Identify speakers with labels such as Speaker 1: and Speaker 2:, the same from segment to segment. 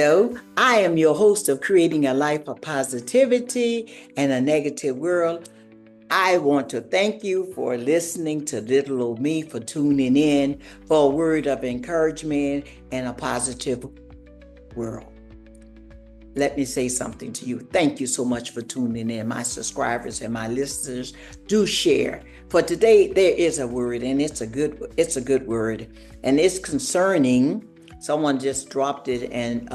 Speaker 1: Hello, I am your host of Creating a Life of Positivity and a Negative World. I want to thank you for listening to Little Old Me, for tuning in for a word of encouragement and a positive world. Let me say something to you. Thank you so much for tuning in. My subscribers and my listeners, do share. For today, there is a word, and it's a good word, and it's concerning. Someone just dropped it and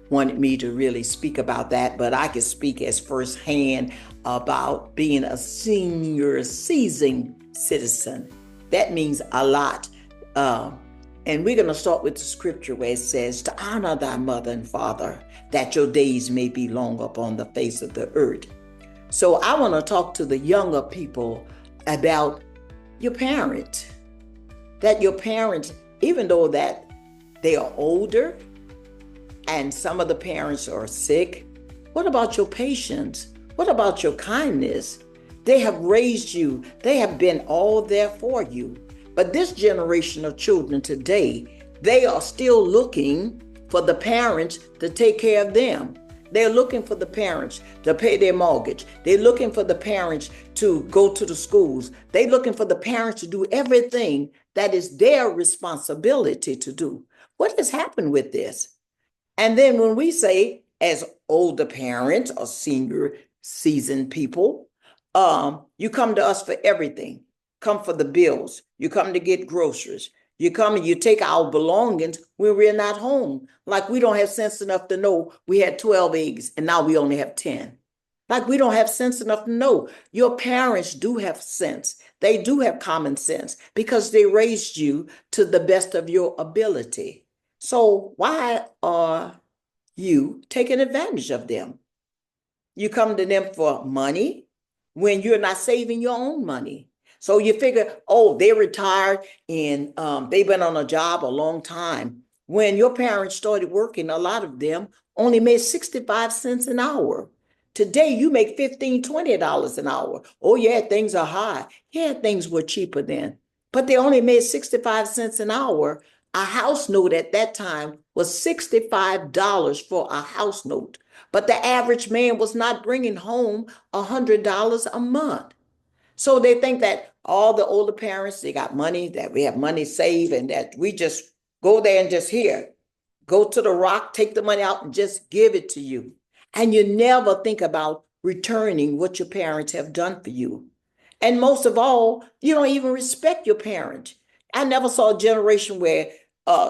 Speaker 1: wanted me to really speak about that, but I can speak as firsthand about being a senior seasoned citizen. That means a lot. And we're going to start with the scripture where it says, to honor thy mother and father, that your days may be long upon the face of the earth. So I want to talk to the younger people about your parents. That your parents, even though that they are older and some of the parents are sick, what about your patience? What about your kindness? They have raised you. They have been all there for you. But this generation of children today, they are still looking for the parents to take care of them. They're looking for the parents to pay their mortgage. They're looking for the parents to go to the schools. They're looking for the parents to do everything that is their responsibility to do. What has happened with this? And then when we say, as older parents or senior seasoned people, you come to us for everything. Come for the bills. You come to get groceries. You come and you take our belongings when we're not home. Like we don't have sense enough to know we had 12 eggs and now we only have 10. Like we don't have sense enough to know. Your parents do have sense. They do have common sense because they raised you to the best of your ability. So why are you taking advantage of them? You come to them for money when you're not saving your own money. So you figure, oh, they're retired and they've been on a job a long time. When your parents started working, a lot of them only made 65 cents an hour. Today, you make $15, $20 an hour. Oh, yeah, things are high. Yeah, things were cheaper then. But they only made 65 cents an hour. A house note at that time was $65 for a house note. But the average man was not bringing home $100 a month. So they think that all the older parents, they got money, that we have money saved, and that we just go there and just here, go to the rock, take the money out and just give it to you. And you never think about returning what your parents have done for you. And most of all, you don't even respect your parents. I never saw a generation where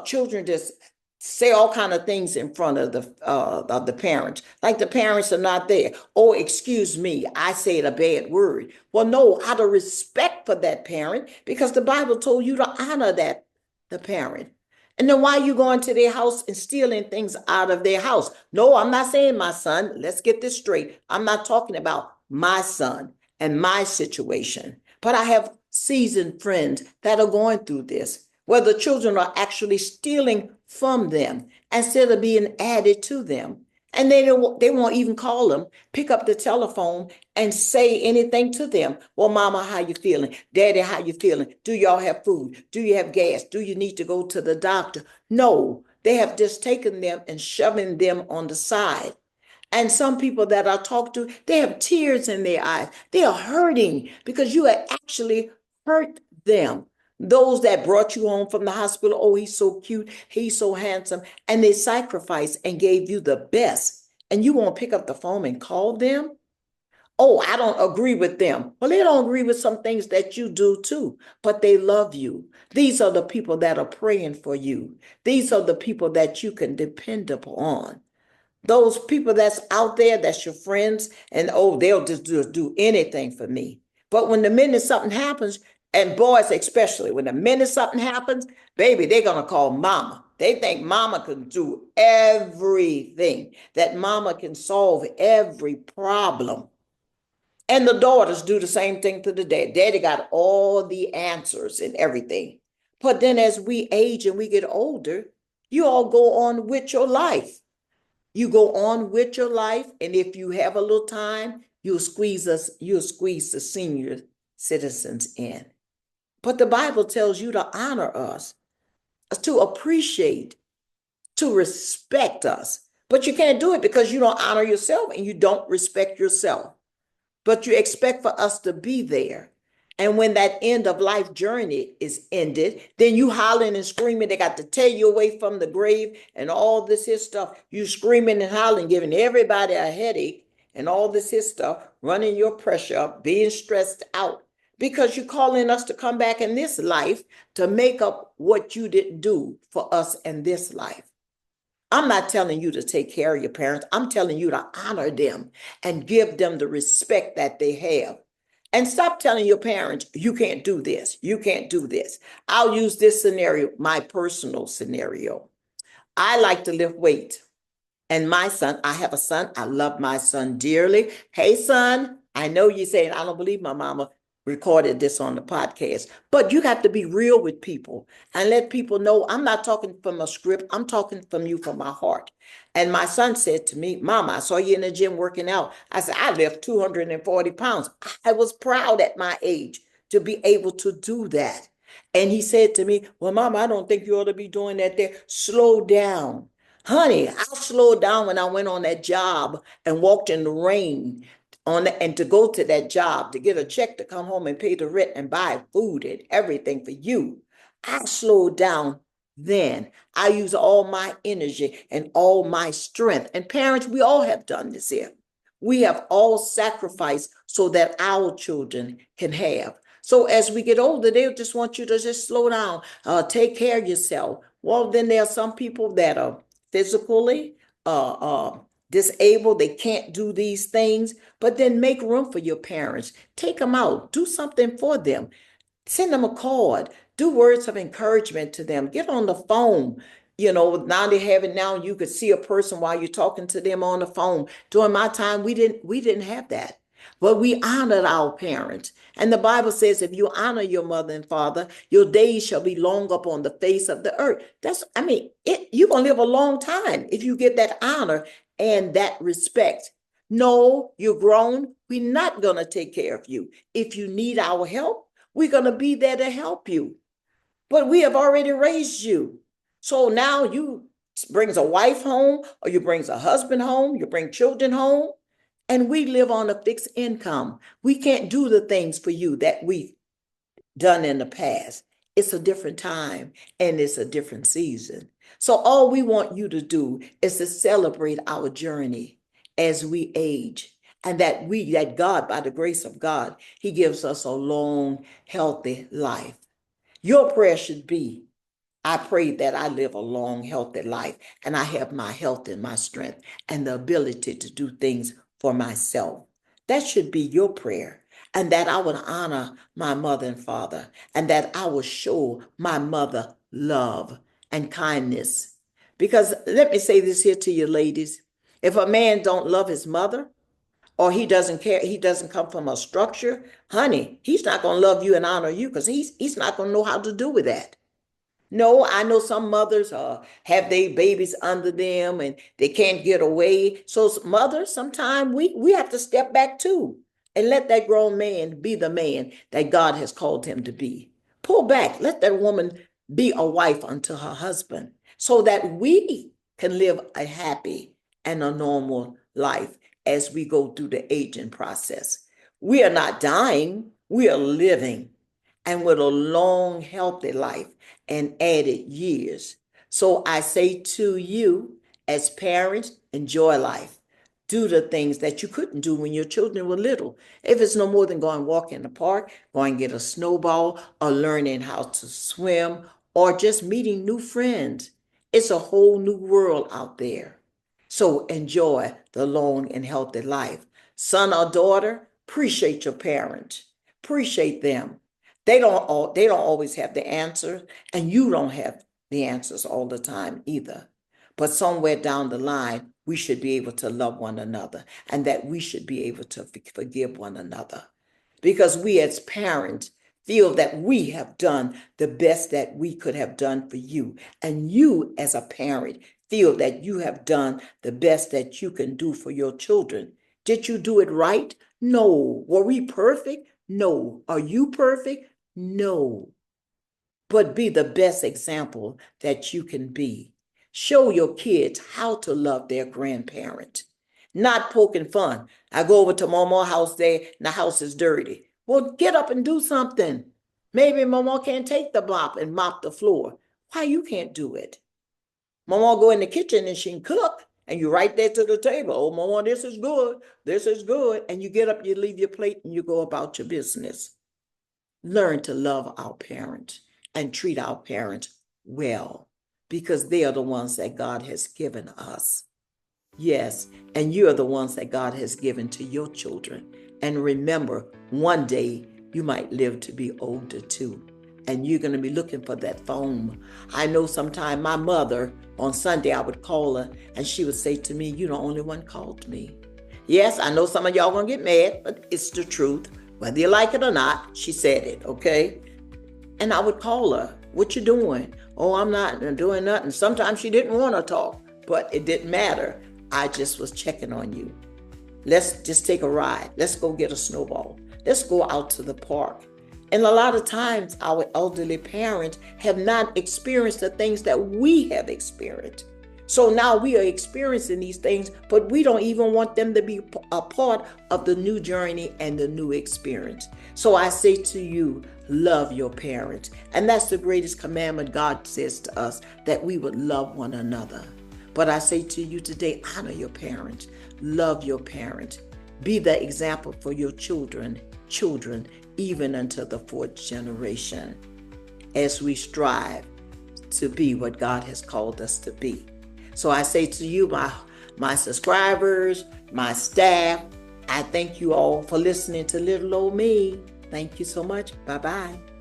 Speaker 1: children just say all kind of things in front of the parents, like the parents are not there. Oh, excuse me, I said a bad word. Well, no, out of respect for that parent, because the Bible told you to honor the parent. And then why are you going to their house and stealing things out of their house? No, I'm not saying my son. Let's get this straight. I'm not talking about my son and my situation. But I have seasoned friends that are going through this, where the children are actually stealing from them instead of being added to them. And they won't even call them, pick up the telephone and say anything to them. Well, mama, how you feeling? Daddy, how you feeling? Do y'all have food? Do you have gas? Do you need to go to the doctor? No, they have just taken them and shoving them on the side. And some people that I talk to, they have tears in their eyes. They are hurting because you have actually hurt them. Those that brought you home from the hospital, oh, he's so cute, he's so handsome, and they sacrificed and gave you the best. And you won't pick up the phone and call them? Oh, I don't agree with them. Well, they don't agree with some things that you do too, but they love you. These are the people that are praying for you. These are the people that you can depend upon. Those people that's out there, that's your friends, and oh, they'll just do anything for me. But when the minute something happens, and boys especially, when the minute something happens, baby, they're going to call mama. They think mama can do everything, that mama can solve every problem. And the daughters do the same thing to the dad. Daddy got all the answers and everything. But then as we age and we get older, you all go on with your life. You go on with your life, and if you have a little time, you'll squeeze the senior citizens in. But the Bible tells you to honor us, to appreciate to respect us. But you can't do it because you don't honor yourself and you don't respect yourself. But you expect for us to be there. And when that end of life journey is ended, then you hollering and screaming. They got to tear you away from the grave and all this here stuff. You screaming and hollering, giving everybody a headache and all this here stuff, running your pressure up, being stressed out because you're calling us to come back in this life to make up what you didn't do for us in this life. I'm not telling you to take care of your parents. I'm telling you to honor them and give them the respect that they have. And stop telling your parents, you can't do this, you can't do this. I'll use this scenario, my personal scenario. I like to lift weights. And my son, I have a son, I love my son dearly. Hey, son, I know you're saying, I don't believe my mama recorded this on the podcast, but you have to be real with people and let people know I'm not talking from a script. I'm talking from you from my heart. And my son said to me, Mama, I saw you in the gym working out. I said, I lift 240 pounds. I was proud at my age to be able to do that. And he said to me, well, Mama, I don't think you ought to be doing that there. Slow down. Honey, I slowed down when I went on that job and walked in the rain and to go to that job to get a check to come home and pay the rent and buy food and everything for you. I slowed down then. I use all my energy and all my strength. And parents, we all have done this here. We have all sacrificed so that our children can have. So as we get older, they just want you to just slow down, take care of yourself. Well, then there are some people that are physically disabled, they can't do these things, but then make room for your parents. Take them out, do something for them, send them a card, do words of encouragement to them, get on the phone. Now they have it now, you could see a person while you're talking to them on the phone. During my time, we didn't have that. But we honored our parents. And the Bible says, if you honor your mother and father, your days shall be long upon the face of the earth. You're going to live a long time if you get that honor and that respect. No, you're grown. We're not going to take care of you. If you need our help, we're going to be there to help you. But we have already raised you. So now you brings a wife home, or you brings a husband home, you bring children home, and we live on a fixed income. We can't do the things for you that we've done in the past. It's a different time and it's a different season. So all we want you to do is to celebrate our journey as we age, and that God, by the grace of God, he gives us a long, healthy life. Your prayer should be, I pray that I live a long, healthy life and I have my health and my strength and the ability to do things for myself. That should be your prayer. And that I would honor my mother and father, and that I would show my mother love and kindness. Because let me say this here to you ladies. If a man don't love his mother, or he doesn't care, he doesn't come from a structure, honey, he's not going to love you and honor you because he's not going to know how to do with that. No, I know some mothers have their babies under them and they can't get away. So mothers, sometimes we have to step back too and let that grown man be the man that God has called him to be. Pull back. Let that woman be a wife unto her husband so that we can live a happy and a normal life as we go through the aging process. We are not dying, we are living, and with a long, healthy life and added years. So I say to you, as parents, enjoy life. Do the things that you couldn't do when your children were little. If it's no more than going walk in the park, going get a snowball, or learning how to swim, or just meeting new friends. It's a whole new world out there. So enjoy the long and healthy life. Son or daughter, appreciate your parents. Appreciate them. They don't always have the answers, and you don't have the answers all the time either. But somewhere down the line, we should be able to love one another, and that we should be able to forgive one another. Because we as parents feel that we have done the best that we could have done for you. And you as a parent feel that you have done the best that you can do for your children. Did you do it right? No. Were we perfect? No. Are you perfect? No. But be the best example that you can be. Show your kids how to love their grandparent, not poking fun. I go over to Mama's house there, and the house is dirty. Well, get up and do something. Maybe Mama can't take the mop and mop the floor. Why you can't do it? Mama go in the kitchen and she can cook, and you right there to the table. Oh, Mama, this is good. This is good. And you get up, you leave your plate, and you go about your business. Learn to love our parents and treat our parents well, because they are the ones that God has given us. Yes, and you are the ones that God has given to your children. And remember, one day you might live to be older too. And you're going to be looking for that phone. I know sometime my mother, on Sunday, I would call her and she would say to me, "You're the only one called me." Yes, I know some of y'all going to get mad, but it's the truth. Whether you like it or not, she said it, okay? And I would call her, "What you doing?" "Oh, I'm not doing nothing." Sometimes she didn't want to talk, but it didn't matter. I just was checking on you. Let's just take a ride. Let's go get a snowball. Let's go out to the park. And a lot of times our elderly parents have not experienced the things that we have experienced. So now we are experiencing these things, but we don't even want them to be a part of the new journey and the new experience. So I say to you, love your parents. And that's the greatest commandment God says to us, that we would love one another. But I say to you today, honor your parents, love your parents, be the example for your children, even until the fourth generation, as we strive to be what God has called us to be. So I say to you, my subscribers, my staff, I thank you all for listening to Little Old Me. Thank you so much. Bye-bye.